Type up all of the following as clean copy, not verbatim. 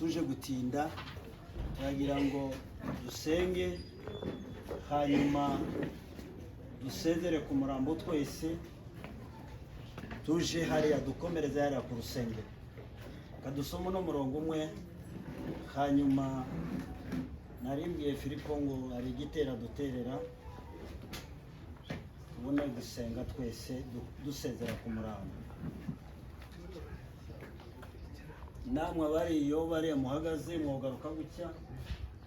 tuje gutinda turagira ngo dusenge hanyuma dusezere ku murambo twese tuje hariya dukomereza hariya ku rusengero. Kadusoma no murongo umwe hanyuma narimbwiye Filipo ngo ari igitera duterera tubone gusenga twese dusezera ku murambo. Namwe bariyo bariya muhagaze mwogaruka gutya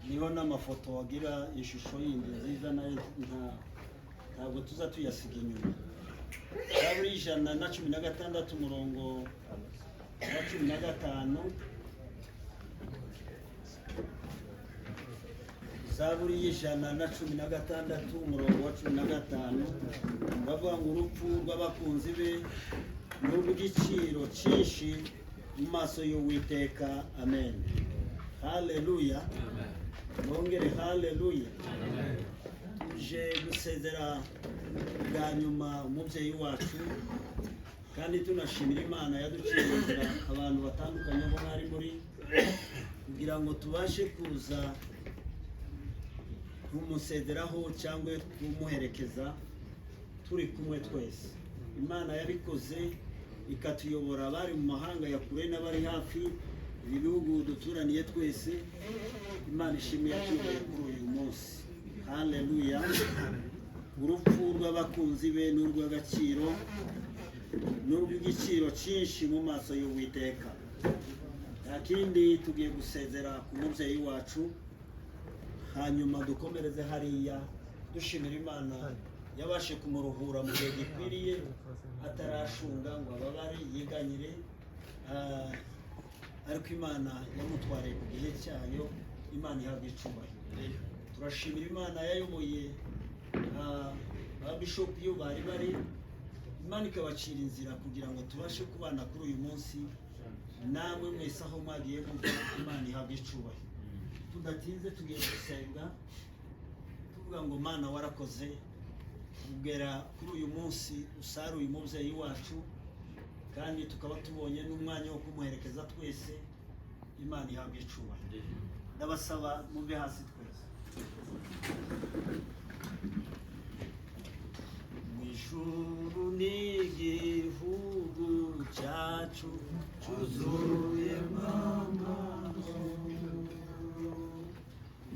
niho n'amafoto wagira ishusho yindi nziza ntabwo tuza tuyasiga inyuma. Zaburi 116 umurongo wa 15. Zaburi 116 umurongo wa 15 bavuga ngo urupfu rw'abakunzi be n'urw'igiciro cyinshi mu maso y'Uwiteka. Amen. Haleluya. Nongere haleluya. Tuje gusezera bwa nyuma umubyeyi wacu kandi tunashimira Imana yaducirira abantu batandukanye bo mwari muri kugira ngo tubashe kuza kumusezeraho cyangwa kumuherekeza turi kumwe twese. Imana yabikoze ikatuyobora abari mu mahanga ya kure n'abari hafi ibi bihugu duturaniye twese. Imana ishimiye cyane kuri uyu munsi. Haleluya. Urupfu rw'abakunzi be n'urw'agaciro n'urw'igiciro cyinshi mu maso y'Uwiteka. Akindi tugiye gusezera ku mubyeyi wacu hanyuma dukomereze hariya dushimira Imana yabashe kumuruhura mu gihe gikwiriye atarashunga ngo ababare yiganyire, ariko Imana yamutwariye ku gihe cyayo. Imana ihabwa icyubahiro. Turashimira Imana yayoboye ababishopu iyo bari Imana ikabacira inzira kugira ngo tubashe kubana kuri uyu munsi. Namwe mwese aho mwagiye muva Imana ihabwa icyubahiro. Tudatinze tugiye gusenga tuvuga ngo Mana warakoze kugera kuri uyu munsi usaruye umubyeyi wacu kandi tukaba tubonye n'umwanya wo kumuherekeza twese. Imana ihabwa icyubahiro. Ndabasaba mube hasi twese. Mw'ijuru n'igihugu cyacu cyuzuyemo amahoro,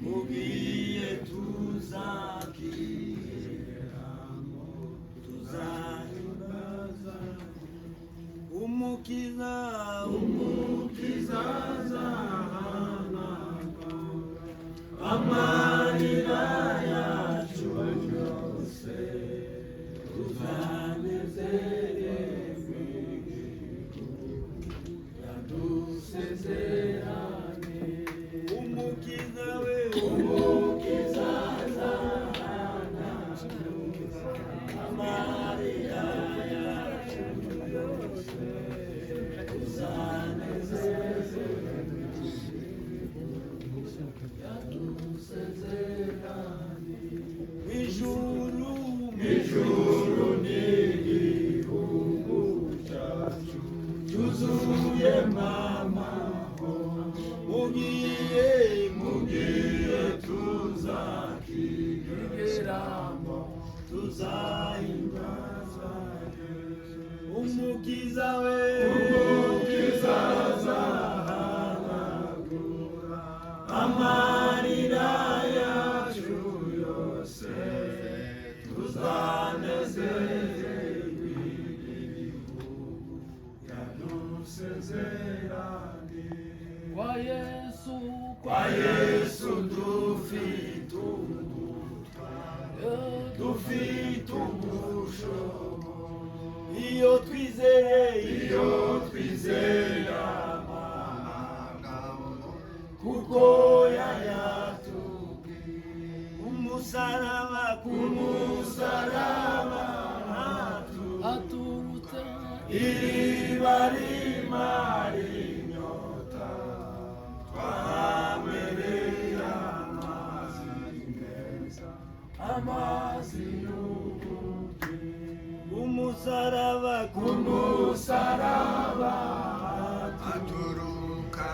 mugiye tuzakigeramo tuzahimbaza umukiza azahanagura amarira yacu yose, tuzanezererwe yadusezeranye. Umukiza we umukiza azahanagura amarira yacu yose, tuzanezererwe yadusezeranye. Ijuru n'igihugu cyacu cyuzuyemo amahoro, mugiye tuzakigeramo tuzahimbaza umukiza we azahanagura amarira yacu yose, tuzanezererwe igihugu yadusezeranye. Kwa Yesu dufite ubushobozi iyo twizeye amagambo kuko yayatubwiye. Umusaraba haturutse iriba rimara inyota, twahamereye amazi y'ubugingo. Umusaraba haturuka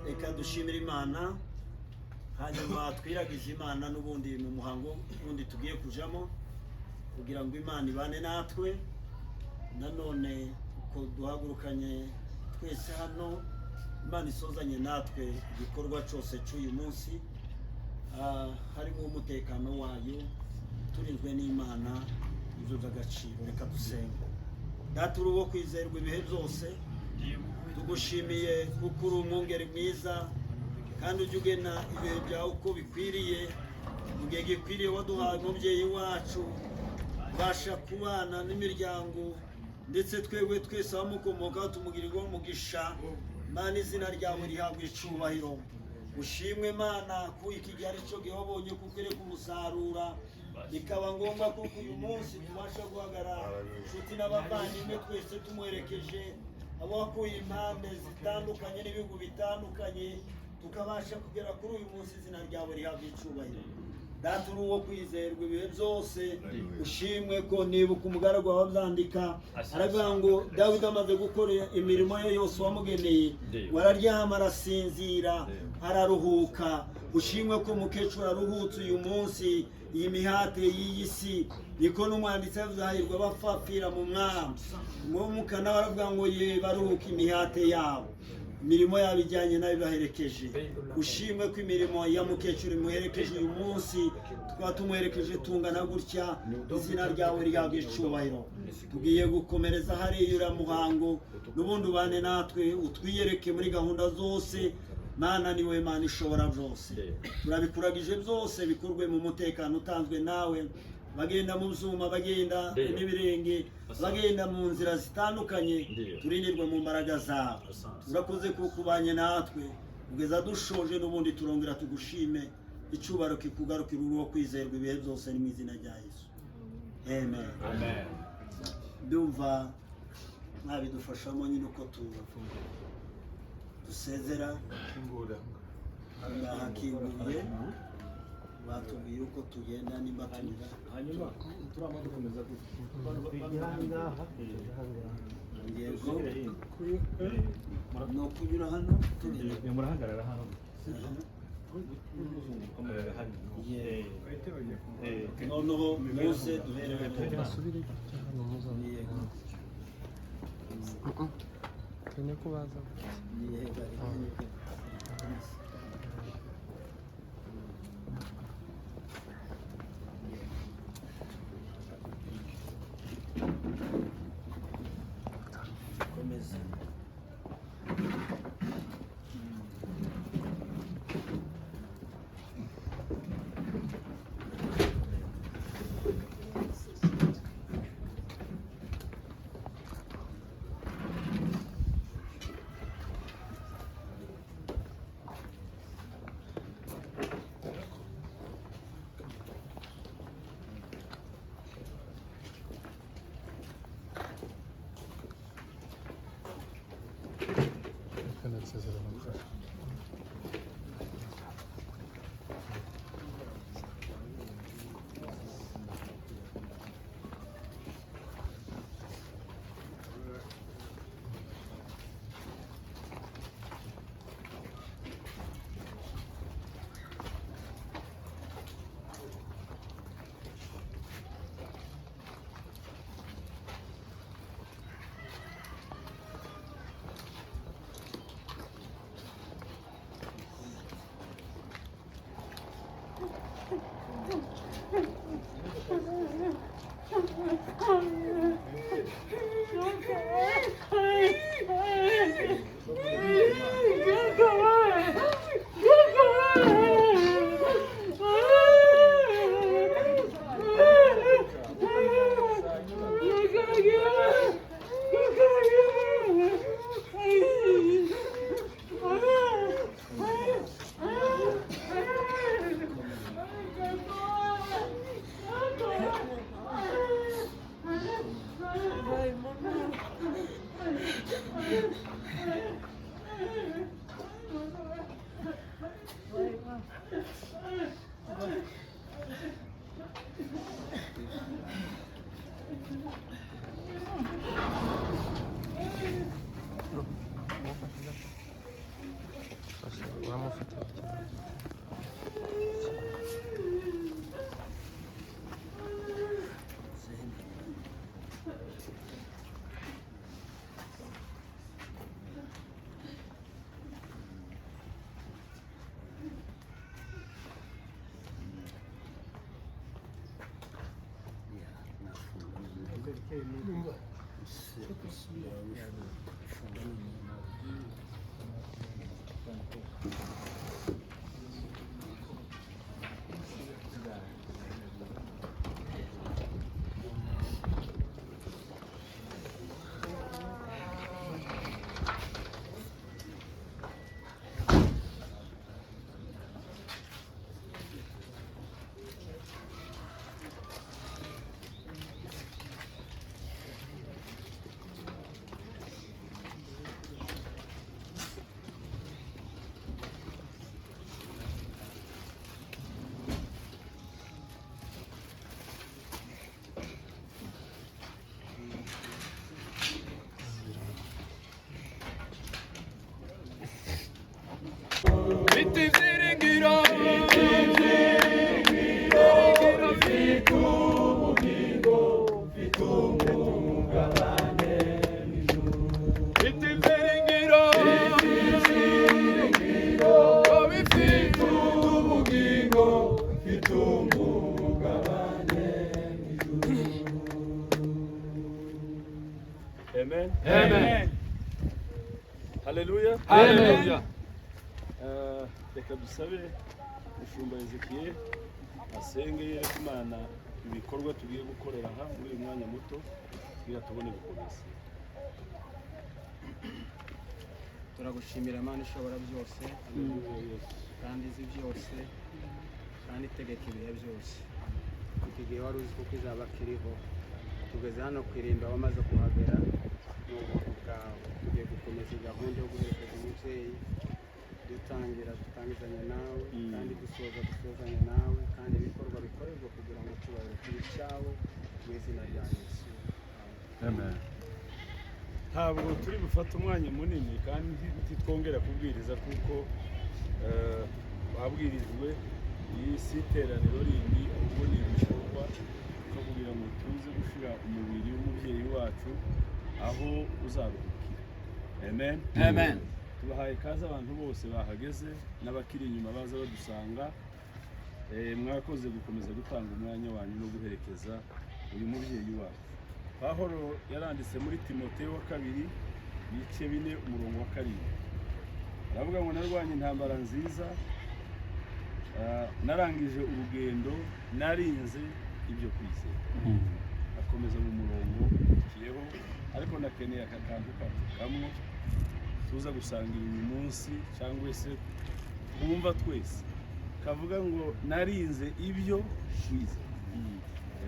Reka dushimire Imana, hanyuma twiragize Imana n'ubundi mu muhango ubundi tugiye kujamo kugira ngo Imana ibane natwe. Nanone uko duhagurukanye twese hano, Imana isozanye natwe igikorwa cyose cy'uyu munsi, harimo umutekano wayo, turinzwe n'Imana, izuza agaciro. Reka dusenge. Data uri uwo kwizerwa ibihe byose, tugushimiye kuko uri umwungeri mwiza kandi ujya ugena ibihe byawe uko bikwiriye. Mu gihe gikwiriye waduhaye umubyeyi wacu ubasha kubana n'imiryango, ndetse twebwe twese abamukomokaho tumugirirwa umugisha. Mana, izina ryawe rihabwa icyubahiro. Ushimwe Mana ko iki gihe ari cyo gihe wabonye kuko iri kumusarura, bikaba ngombwa kuko uyu munsi tubasha guhagarara inshuti n'abavandimwe twese tumuherekeje, abo wakuye impande zitandukanye n'ibihugu bitandukanye, tukabasha kugera kuri uyu munsi. Izina ryawe rihabwa icyubahiro. Data uri uwo kwizerwa ibihe byose, ushimwe ko nibuka umugaragu wawe abyandika, aravuga ngo Dawidi amaze gukora imirimo ye yose wamugeneye, wararyama arasinzira araruhuka. Ushimwe ko umukecuru aruhutse uyu munsi. Iyi mihate y'iyi si niko n'umwanditsi yavuze, hahirwa abapfapfira mu mwami. Umwuka nawe aravuga ngo ye baruhuka imihate yabo, imirimo yabo ijyanye nayo ibaherekeje. Ushimwe ko imirimo ya mukecuru imuherekeje uyu munsi, tukaba tumuherekeje tungana gutya. Izina ryawe rihabwa icyubahiro. Tugiye gukomereza hariya uriya muhango, n'ubundi ubane natwe, utwiyereke muri gahunda zose. Mana, ni wowe Mana ishobora byose. Turabikuragije byose bikorwe mu mutekano utanzwe nawe. Bagenda mu byuma, bagenda n'ibirenge, bagenda mu nzira zitandukanye, turindirwe mu mbaraga zawe. Urakoze kuko ubanye natwe kugeza dushoje, n'ubundi turongera tugushime. Icyubahiro kikugarukira, uri uwo kwizerwa ibihe byose, ni mu izina rya Yesu. Amen. Amen. Ndumva mwabidufashamo nyine uko dusezera. Hakinguriye batubwiye uko tugenda nimba tunyura, hanyuma turamaze gukomeza no kunyura hano, murahagarara hano. Noneho muze duherere kenya ko baza komeza. uramufata Bitti ziringiro fitubugingo fitumugabane bitti ziringiro fitubugingo fitumugabane Amen. Amen. Hallelujah. Hallelujah. Reka dusabe umushumba Ezekiel asenge yereka Imana ibikorwa tugiye gukorera aha muri uyu mwanya muto kugira tubone gukomeza. Turagushimira Imana ishobora byose kandi izi byose kandi itegeka ibihe byose. Iki gihe wari uzi kuko izaba kiriho tugeze hano kwirimba wamaze kuhagera n'ubuntu bwawe tugiye gukomeza gahunda yo guherekeza umubyeyi dutangizanya nawe kandi dusozanya nawe kandi ibikorwa bikorerwa kugira ngo icyubahiro kibe icyawe mu izina rya Yesu. Amen. Ntabwo turi bufate umwanya munini kandi ntitwongera kubwiriza kuko babwirijwe iyi si iteraniro rindi ahubwo ni ibikorwa no kugira ngo tuze gushyira umubiri w'umubyeyi wacu aho uzaruhukira. Amen. Amen. Tubahaye kaze abantu bose bahageze n'abakiri inyuma baza badusanga. Mwakoze gukomeza gutanga umwanya wanyu no guherekeza uyu mubyeyi wacu. Pawulo yaranditse muri Timoteyo wa 2 ibice 4 umurongo wa 7. Aravuga ngo narwanye intambara nziza, narangije urugendo, narinze ibyo kwizera. Akomeza mu murongo ukiyeho ariko nakeneye aka kantu kamwe tuza gusangira uyu munsi cyangwa se twumva twese kavuga ngo narinze ibyo kwizera.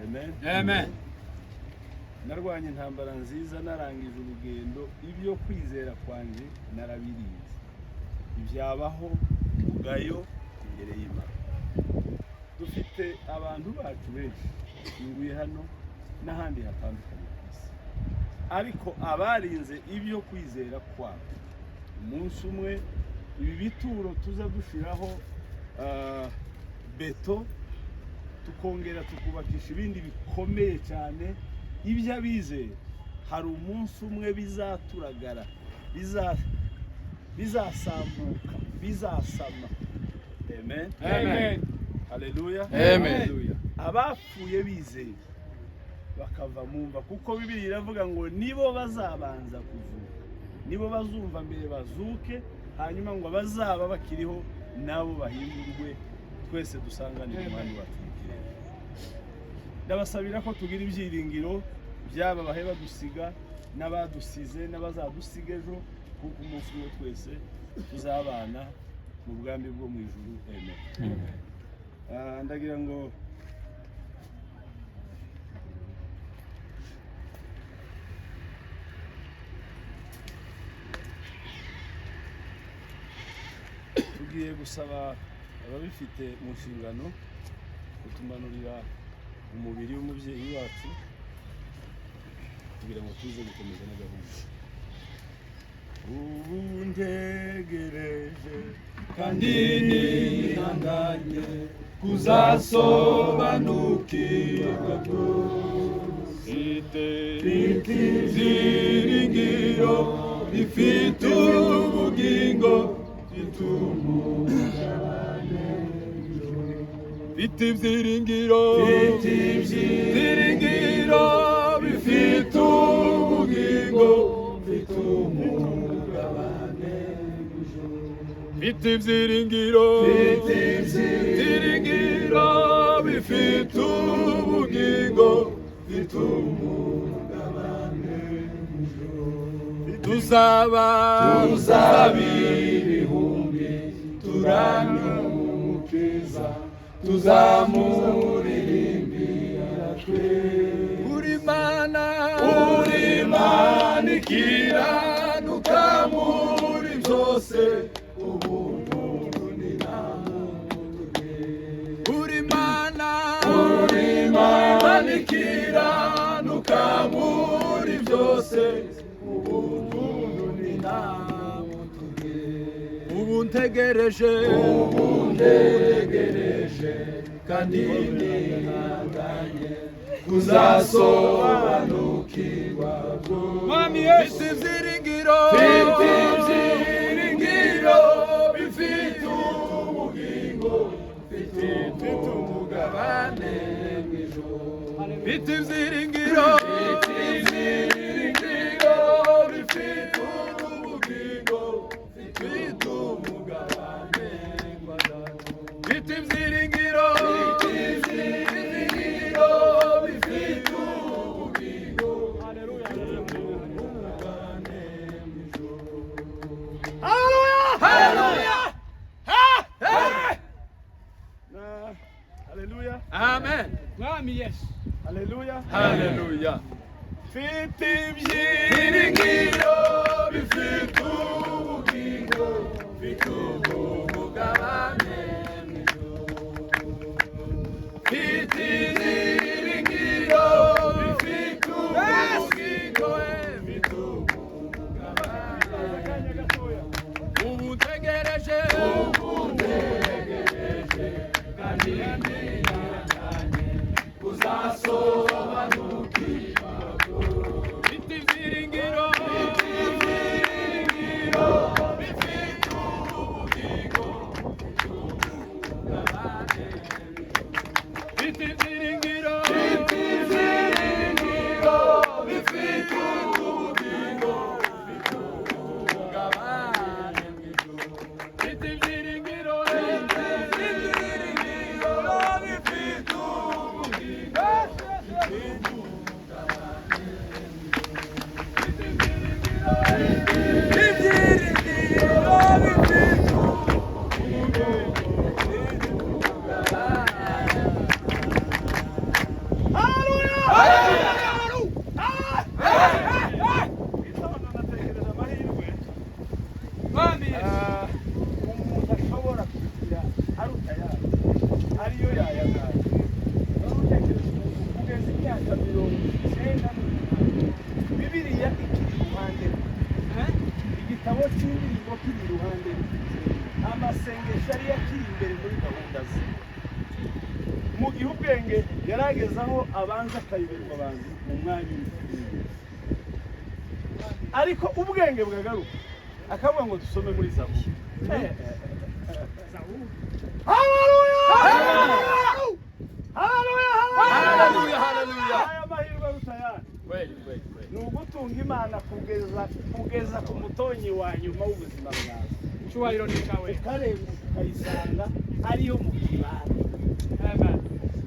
Amen. Amen. Narwanye intambara nziza, narangije urugendo, ibyo kwizera kwanje narabirinze. Ibyabaho mugayo imbere y'Imana. Dufite abantu bacu benshi inguye hano n'ahandi hatandukanye ku isi, ariko abarinze ibyo kwizera kwabo umunsi umwe ibi bituro tuza gushiraho beto tukongera tukubakisha ibindi bikomeye cyane ibyo abizeye, hari umunsi umwe bizaturagara, bizasambuka, bizasama. Amen. Amen. Hallelujah. Amen. Hallelujah. Abapfuye bizeye bakava mumva kuko Bibiliya iravuga ngo nibo bazabanza kuvuka, nibo bazumva mbere bazuke, hanyuma ngo bazaba bakiriho nabo bahindurwe twese dusanganire umwami wacu mu kirere. Ndabasabira ko tugira ibyiringiro byaba bahe badusiga n'abadusize n'abazadusiga ejo kuko umunsi umwe twese tuzabana mu bwami bwo mu ijuru. Amen. Ndagira ngo tugiye gusaba ababifite mu nshingano kutumanurira umubiri w'umubyeyi wacu kugira ngo tuze gukomeza na gahunda. Ubu ntegereje kandi nihanganye kuzasobanukirwa rwose, mfite ibyiringiro bifite ubugingo bitunganye, mfite ibyiringiro bifite ubugingo bitunganye, mfite ibyiringiro bifite ubugingo bitunganye, tuzaba ibihumbi turamye umukiza, tuzamuririmbira twe. Uri Mana ikiranuka muri byose, ubuntu ni namwe. Uri Mana ikiranuka muri byose, ubuntu ni namwe. Ubu ntegereje kandi nihanganye kuzasobanukirwa rwose, mfite ibyiringiro bifite ubugingo bitunganye mw'ijuru, mfite ibyiringiro bifite ubugingo bitunganye, mfite ibyiringiro bifite ubugingo bitunganye mw'ijuru. Haleluya! Haleluya! Amen. Mwami Yesu. Haleluya! Haleluya. Mfite ibyiringiro bifite ubugingo bitunganye mw'ijuru, mfite ibyiringiro bifite ubugingo bitunganye, ubu ntegereje kandi nihanganye kuzasobanukirwa, mfite ibyiringiro bifite ubugingo bitunganye, mfite ibyiringiro bifite ubugingo bitunganye, mfite ibyiringiro bifite ubugingo Mwami Yesu. umuntu ashobora kugira aruta yayo ariyo yayagaye. Kugeza imyaka 90 Bibiliya ikiri iruhande rwe, igitabo cy'indirimbo kiri iruhande rwe, amasengesho yari yakiri imbere muri gahunda ze. Mu gihe ubwenge yarageze aho abanza akayoberwa abantu mu mwanya umwe, ariko ubwenge bwagaruka akavuga ngo dusome muri Zaburi. Haleluya! Aya mahirwe arutayana ni ugutunga Imana kugeza ku mutonyi wa nyuma w'ubuzima bwawe. Icyubahiro ni cyawe. Ukarenga ukayisanga ariyo mu kibanda.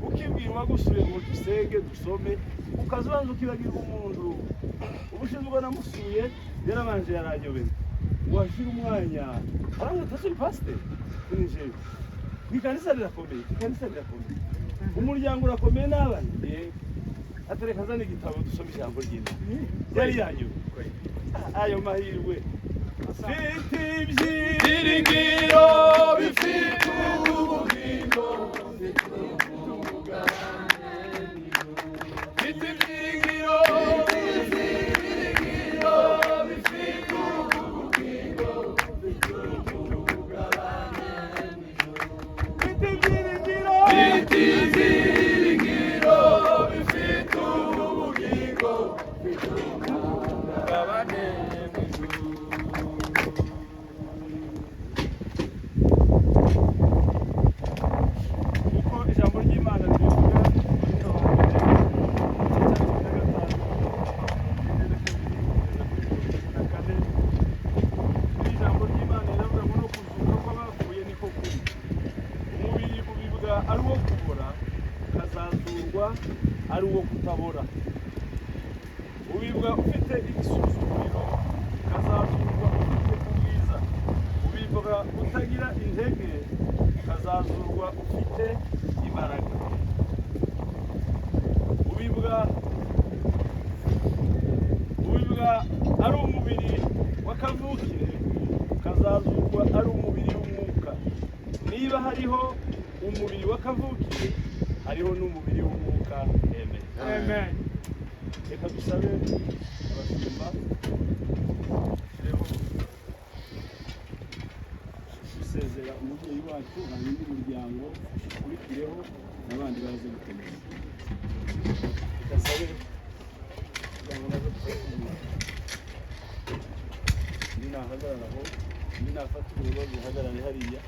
Ukibwirwa gusuye ngo dusenge dusome, ukaza ubanza ukibagirwa umuntu. Ubushize ubwo namusuye yarabanje yaranyobera, washira umwanya aranga tasuri pastor ninje ikanisa rirakomeye, umuryango urakomeye n'abana atereka zana igitabo dusome ijambo ry'Imana. Yari yanyu ayo mahirwe mfite ibyiringiro Byiringiro bifite ubugingo, bifite ibyiringiro, bifite ubugingo, mfite ibyiringiro bifite ibyiringiro, bifite ubugingo, umugabane w'ijuru. kuko ijambo ry'Imana rivuga ijambo ry'Imana riravuga ngo no kuzuka kw'abapfuye niko kuri. Umubiri ubibwa ari uwo kubora, ukazazurwa ari uwo kutabora. Ubibwa ufite igisuzuguriro, ukazazurwa ufite ubwiza. Ubibwa utagira intege, ukazazurwa ufite imbaraga. Ubibwa ari umubiri w'akavukire, ukazazurwa ari umubiri w'umwuka. Niba hariho umubiri w'akavukire, hariho n'umubiri w'umwuka. Amen. Amen. Reka dusabe abashumba rero dusezera umubyeyi wacu hanyuma umuryango ukurikireho n'abandi baze gukomeza. Dusabe kugira ngo nazo tuzakomeza. Ndi nahagarara aho, ndi nafata ubuyobozi buhagarare hariya.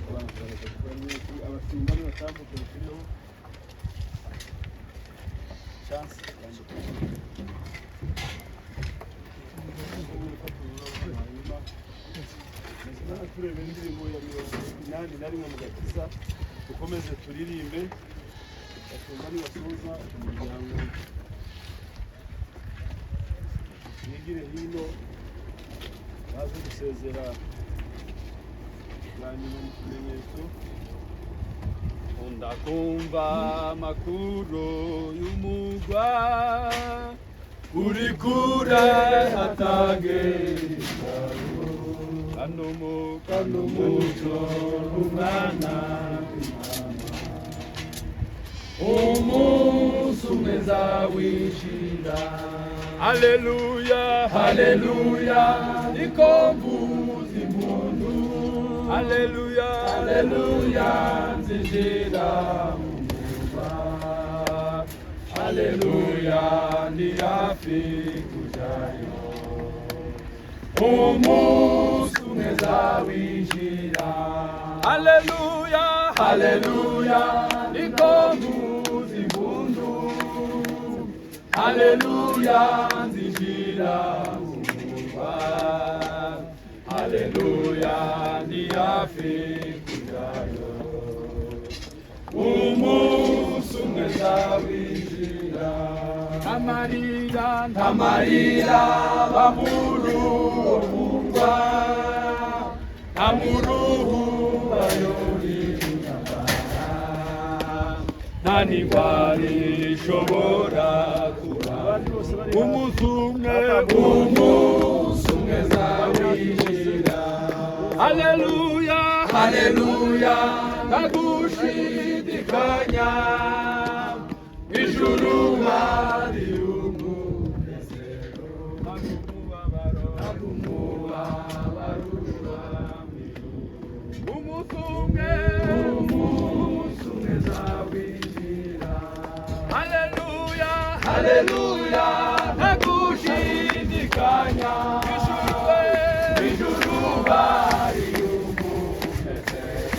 Abantu baraza kuba nyinshi, abashumba nibatambuka bashyireho chance yanjye turebe indirimbo ya 81 mu gakiza, dukomeze turirimbe basumba nibasoza umuryango yigire hino baze gusezera bwa nyuma mu kimenyetso. Ndakumva amakuru y'umugwa uri kure hatagera, kano muco umwana umunsi umwe nzawinjira. Haleluya, haleluya, niko mvuza impundu. Haleluya, haleluya, nzinjira mu murwa. Haleluya, ndi hafi kujayo. Umunsi umwe nzawinjira. Haleluya, haleluya, niko mvuza impundu. Haleluya, nzinjira mu murwa. Haleluya, ndi hafi kujayo. Umunsi umwe nzawinjira. Ntamarira bamuru wo murwa, ntamuruhu bayori intambara, nta n'indwara ishobora kuba. Umunsi umwe nzawinjira. Haleluya, haleluya, ntagushidikanya, ijuru hari umunezero, umubabaro umunsi umwe nzawinjira. Haleluya, haleluya, ntagushidikanya, ijuru hari umunezero,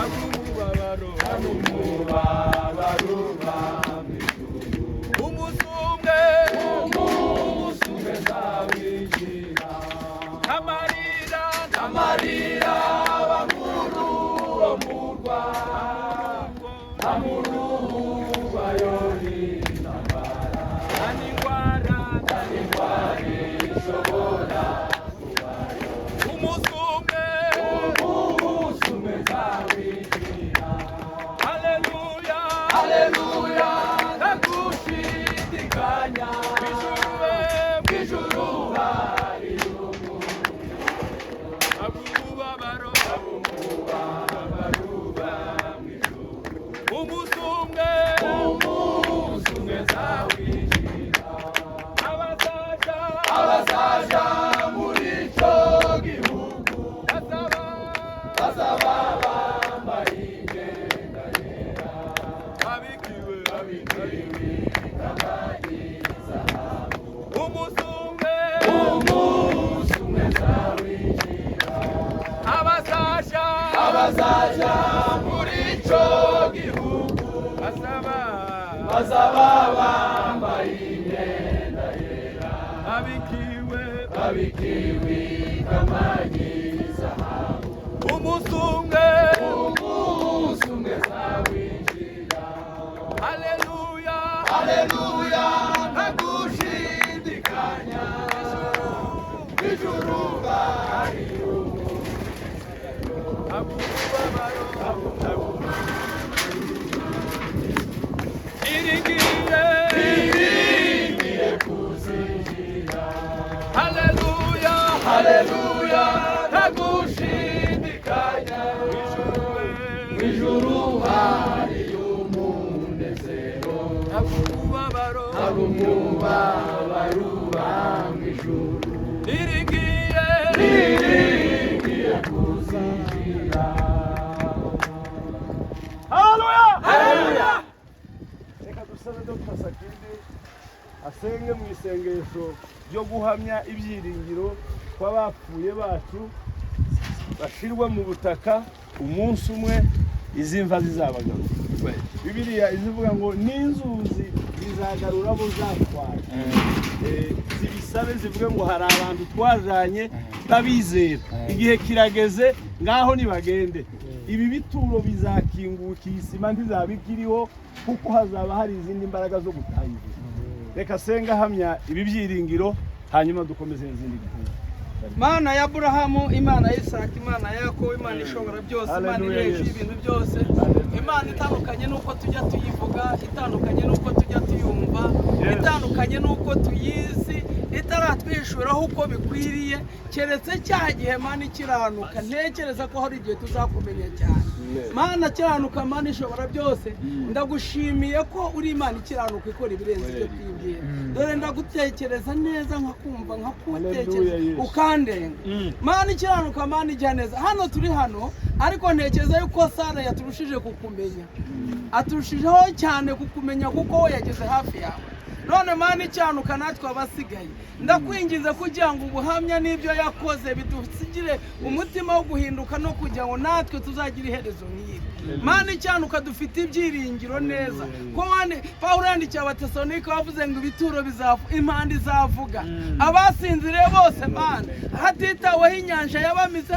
umubabaro umunsi umwe nzawinjira. Ntamarira bamuru wo murwa, ntamuruhu bayori intambara, nta n'indwara ishobora kubayo. Umunsi umwe nzawinjira. Haleluya, haleluya, ntagushidikanya, mw'ijuru hari muri ico gihugu bazaba bambaye imyenda yera babikiwe kamanyi zahabu umunsi umwe zawinjira haleluya haleluya ntagushidikanya ijuru hari iringiye kuzinjira haleluya haleluya ntagushidikanya ijuru hari umunezero umubabaro uranga ijuru iringiye kuzinjira haleluya haleluya reka dusabe Dr. Sakindi asenge mu isengesho ryo guhamya ibyiringiro kw'abapfuye bacu bashirwa mu butaka umunsi umwe izimva zizabagaruka. Bibiliya izivuga ngo n'inzuzi zizagarura abo zatwaye. Zibisabe zivuga ngo hari abantu twajanye babizera, igihe kirageze ngaho nibagende. Ibi bituro bizakinguka, isima ntizabikiriho kuko hazaba hari izindi mbaraga zo gutangira. Reka senga hamya ibi byiringiro hanyuma dukomeze n'izindi gahunda. Mana ya Aburahamu, Imana ya Isaka, Imana ya Yakobo, Imana ishobora byose, Imana ireje ibintu byose, Imana itandukanye nuko tujya tuyivuga, itandukanye nuko tujya tuyumva, itandukanye nuko tuyizi, itaratwishuraho uko bikwiriye, keretse cya gihe Mana ikiranuka. Ntekereza ko hari igihe tuzakumenya cyane. Mana kiranuka, Mana ishobora byose, ndagushimiye ko uri Imana ikiranuka ikora ibirenze ibyo twibwira. Dore ndagutekereza neza, nkakumva, nkakutekereza ukandenga. Mana ikiranuka, Mana ijya neza. Hano turi hano, ariko ntekereza yuko Sara yaturushije kukumenya, aturushijeho cyane kukumenya kuko we yageze hafi yawe. None Mana icyanuka natwe abasigaye, ndakwingiza kugira ngo ubuhamya n'ibyo yakoze bidusigire umutima wo guhinduka no kugira ngo natwe tuzagira iherezo nk'iri. Mana icyanuka dufite ibyiringiro neza ko Pawulo yandikiye Abatesalonike bavuze ngo ibituro bizavuga, impanda izavuga, abasinziriye bose Mana, hatitaweho inyanja yabamize,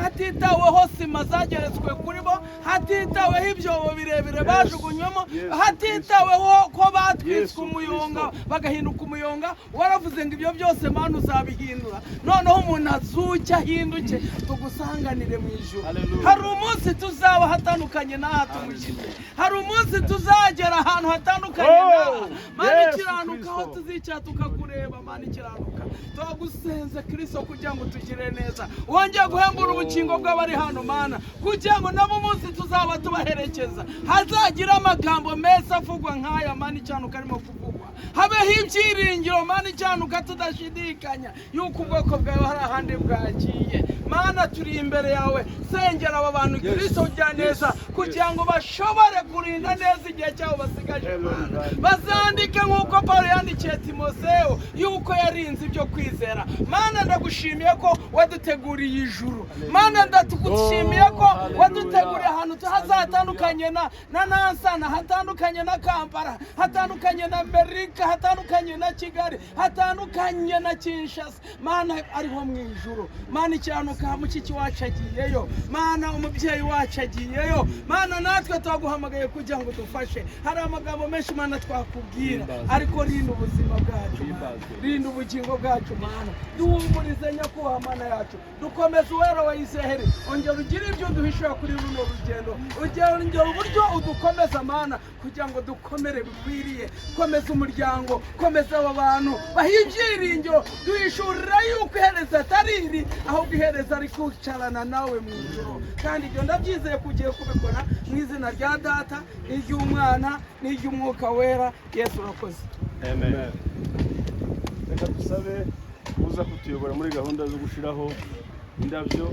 hatitaweho sima zageretswe kuri bo, hatitaweho ibyobo birebire bajugunywemo, hatitaweho ko batwiswe umuyonga bagahinduka umuyonga. Waravuze ngo ibyo byose Mana uzabihindura. Noneho umuntu azuke ahinduke, tugusanganire mu ijuru. Hari umunsi tuzaba hatandukanye n'aha tumushyize, hari umunsi tuzagera ahantu hatandukanye n'aha. Mana ikiranuka, aho tuzicara tukakureba. Mana ikiranuka, turagusenze Kristo kugira ngo tugire neza, wongeye guhembura ubukingo bw'abari hano Mana, kugira ngo nabo umunsi tuzaba tubaherekeza hazagira amagambo meza avugwa nk'aya Mana icyanuka arimo kuvugwa, habeho ibyiringiro Mana icyanuka, tudashidikanya yuko ubwoko bwawe hari ahandi bwagiye. Mana turi imbere yawe, sengera aba bantu Kristo ujya neza kugira ngo bashobore kurinda neza igihe cyabo basigaje Mana. Bazandike nk'uko Pawulo yandikiye Timoteyo yuko yarinze ibyo kwizera. Mana ndagushimiye ko waduteguriye ijuru. Mana ndagushimiye ko waduteguriye ahantu hazatandukanye na Nansana, hatandukanye na Kampala, hatandukanye na Amerika, hatandukanye na Kigali, hatandukanye na Kinshasa. Mana ariho mu ijuru. Mana icyanuka, mushiki wacu agiyeyo, Mana umubyeyi wacu agiyeyo. Mana natwe twaguhamagaye kugira ngo dufashe. Hari amagambo menshi Mana twakubwira, ariko rinda ubuzima bwacu Mana, rinda ubugingo bwacu Mana, duhumurize nyakubahwa Mana yacu, dukomeze uwera wa Isiraheli. Ongera ugire ibyo duhishura kuri runo rugendo, ongera uburyo udukomeza Mana, kugira ngo dukomere bikwiriye. Komeza umuryango, komeza aba bantu, baha ibyiringiro, duhishurira yuko iherezo atari iri, ahubwo iherezo ari kwicarana nawe mu ijuru. Kandi ibyo ndabyizeye kugiye kubikora mu izina rya Data, n'iry'Umwana, n'iry'Umwuka Wera. Yesu urakoze. Amen. Reka dusabe uza kutuyobora muri gahunda zo gushiraho indabyo,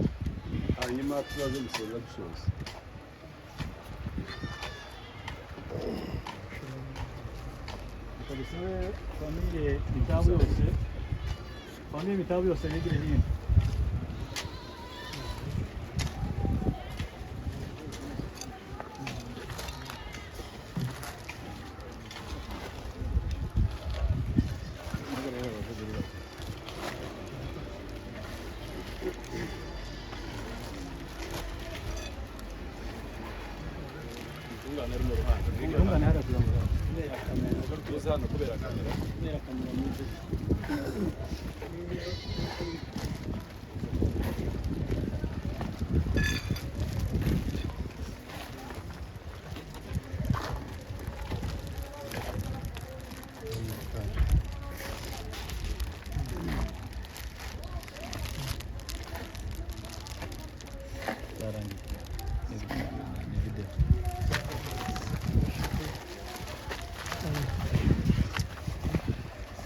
hanyuma tuzaze gusenga dusoza. Reka dusabe famiye ibitabo yose, bigire hino. Ungana hara kugira ngo tuze hano kubera kamera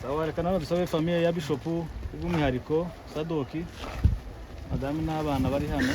sawa. Reka nano dusabe famiye ya Bishop bw'umwihariko Sadoki, madamu n'abana bari hano.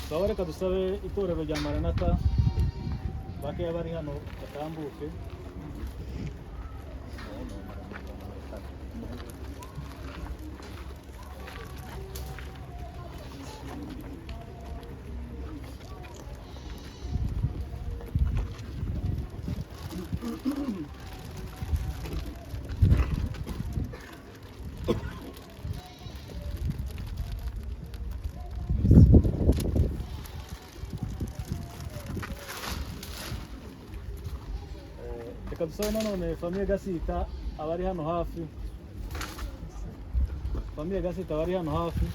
Sawa, reka dusabe itorero rya Maranatha bakeya bari hano batambuke. Reka dusabe nanone famiye Gasita abari hano hafi. Famiye Gasita abari hano hafi.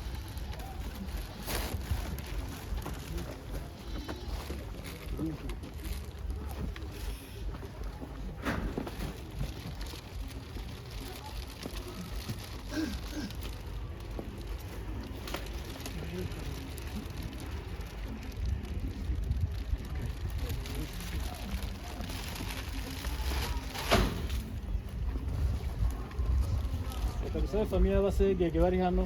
Reka dusabe famiye y'Abasegege bari hano.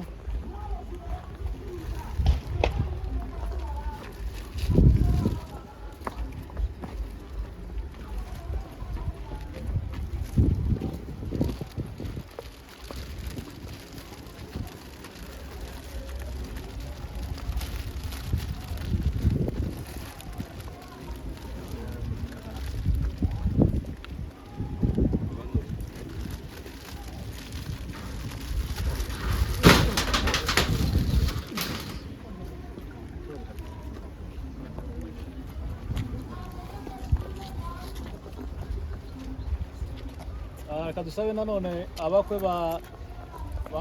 Reka dusabe nanone abakwe ba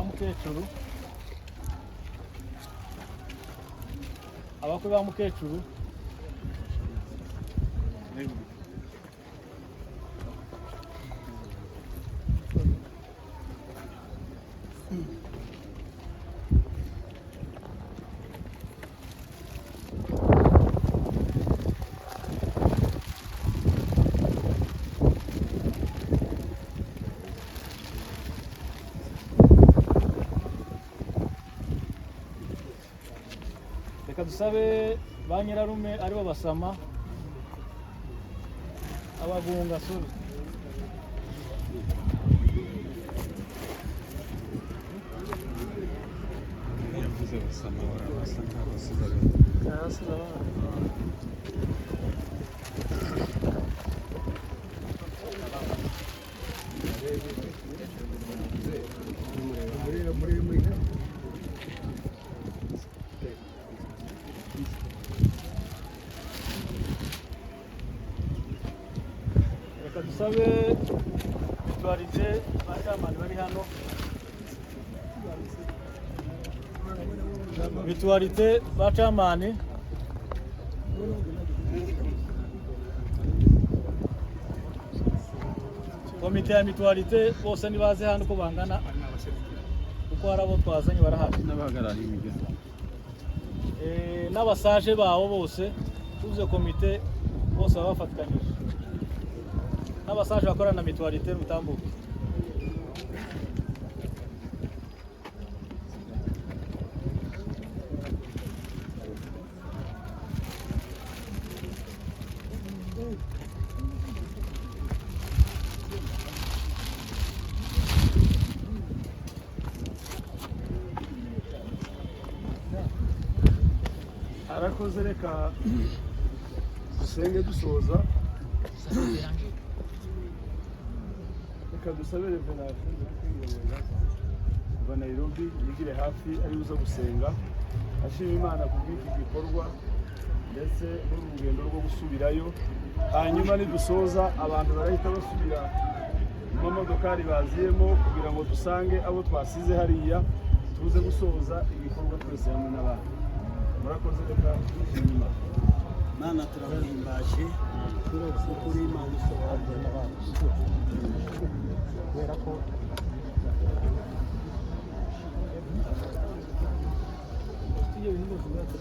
mukecuru, abakwe ba mukecuru. Reka dusabe ba nyirarume aribo basama, abagunga suri. Reka dusabe mutuarite bashamani bari hano. Mutuarite bachamani, komite ya mutuarite bose nibaze hano ko bangana. kuko hari abo twazanye barahari n'abahagarariye imiryango n'abasaje bawo bose tuvuze komite bose baba bafatikanyije n'abasaje bakorana na mituwarite mutambuke. arakoze reka dusenge dusoza reka dusabe reverasi kuva Nairobi yigire hafi ari buza gusenga ashima Imana ku bw'iki gikorwa ndetse n'urugendo rwo gusubirayo hanyuma nidusoza abantu barahita basubira mu modokari baziyemo kugira ngo dusange abo twasize hariya tuze gusoza igikorwa twese hamwe n'abandi. Murakoze reka inyuma Mana turahimbaje kuri Imana ishobora kugenda abantu kubera ko iyo bintu byose